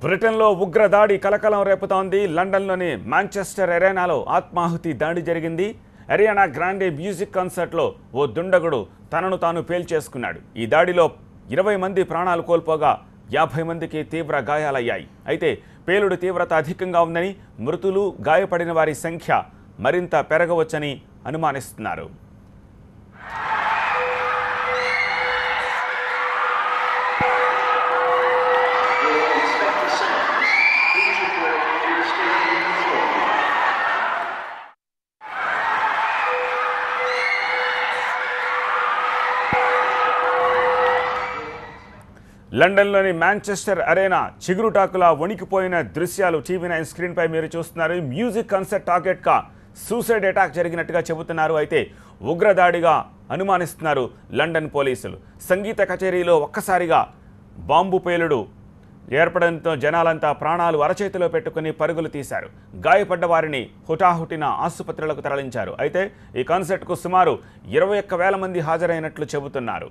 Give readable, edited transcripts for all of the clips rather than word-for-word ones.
బ్రిటన్లో ఉగ్రదాడి కలకలం రేపుతోంది. లండన్లోని మాంచెస్టర్ అరేనాలో ఆత్మాహుతి దాడి జరిగింది. అరియానా గ్రాండే మ్యూజిక్ కాన్సర్ట్లో ఓ దుండగుడు తనను తాను పేల్చేసుకున్నాడు. ఈ దాడిలో 20 మంది ప్రాణాలు కోల్పోగా 50 మందికి తీవ్ర గాయాలయ్యాయి. అయితే పేలుడు తీవ్రత అధికంగా ఉందని, మృతులు గాయపడిన వారి సంఖ్య మరింత పెరగవచ్చని అనుమానిస్తున్నారు. లండన్లోని మాంచెస్టర్ అరేనా చిగురుటాకులా వణికిపోయిన దృశ్యాలు టీవీ9 స్క్రీన్పై మీరు చూస్తున్నారు. మ్యూజిక్ కాన్సర్ట్ టార్గెట్గా సూసైడ్ అటాక్ జరిగినట్టుగా చెబుతున్నారు. అయితే ఉగ్రదాడిగా అనుమానిస్తున్నారు లండన్ పోలీసులు. సంగీత కచేరీలో ఒక్కసారిగా బాంబు పేలుడు ఏర్పడంతో జనాలంతా ప్రాణాలు అరచేతిలో పెట్టుకుని పరుగులు తీశారు. గాయపడ్డ వారిని హుటాహుటిన ఆసుపత్రులకు తరలించారు. అయితే ఈ కాన్సర్ట్కు సుమారు 21,000 మంది హాజరైనట్లు చెబుతున్నారు.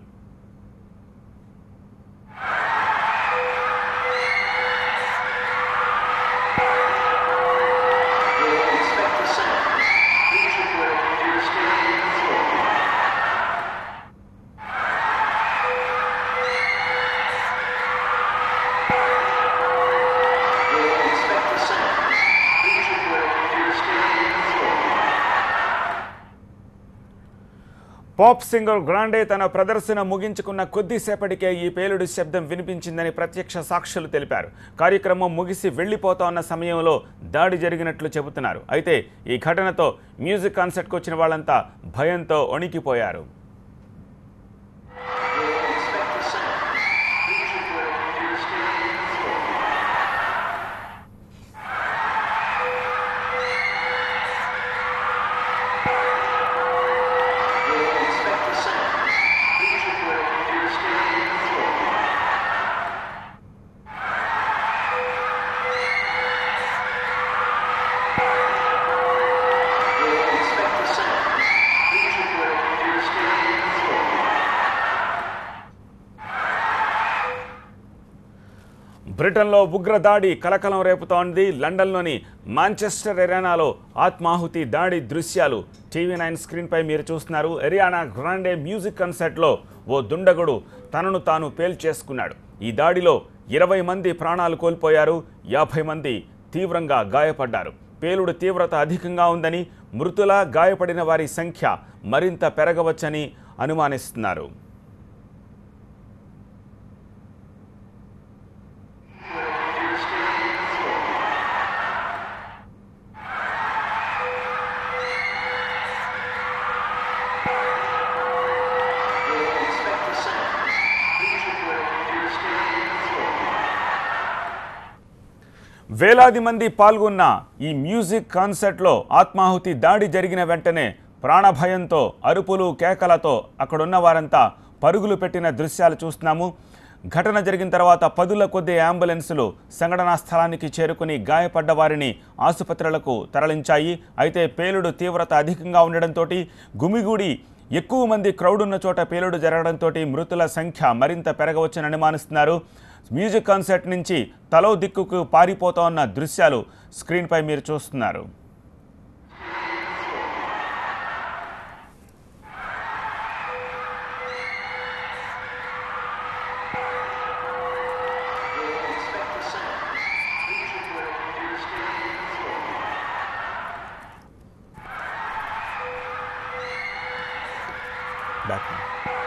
పాప్ సింగర్ గ్రాండే తన ప్రదర్శన ముగించుకున్న కొద్దిసేపటికే ఈ పేలుడు శబ్దం వినిపించిందని ప్రత్యక్ష సాక్షులు తెలిపారు. కార్యక్రమం ముగిసి వెళ్లిపోతోన్న సమయంలో దాడి జరిగినట్లు చెబుతున్నారు. అయితే ఈ ఘటనతో మ్యూజిక్ కాన్సర్ట్కు వచ్చిన వాళ్ళంతా భయంతో వణికిపోయారు. బ్రిటన్లో ఉగ్రదాడి కలకలం రేపుతోంది. లండన్లోని మాంచెస్టర్ అరేనాలో ఆత్మాహుతి దాడి దృశ్యాలు టీవీ9 స్క్రీన్పై మీరు చూస్తున్నారు. అరియానా గ్రాండే మ్యూజిక్ కాన్సర్ట్లో ఓ దుండగుడు తనను తాను పేల్చేసుకున్నాడు. ఈ దాడిలో 20 మంది ప్రాణాలు కోల్పోయారు, 50 మంది తీవ్రంగా గాయపడ్డారు. పేలుడు తీవ్రత అధికంగా ఉందని, మృతుల గాయపడిన వారి సంఖ్య మరింత పెరగవచ్చని అనుమానిస్తున్నారు. వేలాది మంది పాల్గొన్న ఈ మ్యూజిక్ కాన్సర్ట్లో ఆత్మాహుతి దాడి జరిగిన వెంటనే ప్రాణభయంతో అరుపులు కేకలతో అక్కడున్న వారంతా పరుగులు పెట్టిన దృశ్యాలు చూస్తున్నాము. ఘటన జరిగిన తర్వాత 10ల కొద్ది అంబులెన్సులు సంఘటనా స్థలానికి చేరుకుని గాయపడ్డ వారిని ఆసుపత్రులకు తరలించాయి. అయితే పేలుడు తీవ్రత అధికంగా ఉండడంతో గుమిగూడి ఎక్కువ మంది క్రౌడ్ ఉన్న చోట పేలుడు జరగడంతో మృతుల సంఖ్య మరింత పెరగవచ్చని అనుమానిస్తున్నారు. మ్యూజిక్ కాన్సర్ట్ నుంచి తలో దిక్కుకు పారిపోతోన్న దృశ్యాలు స్క్రీన్పై మీరు చూస్తున్నారు. Back.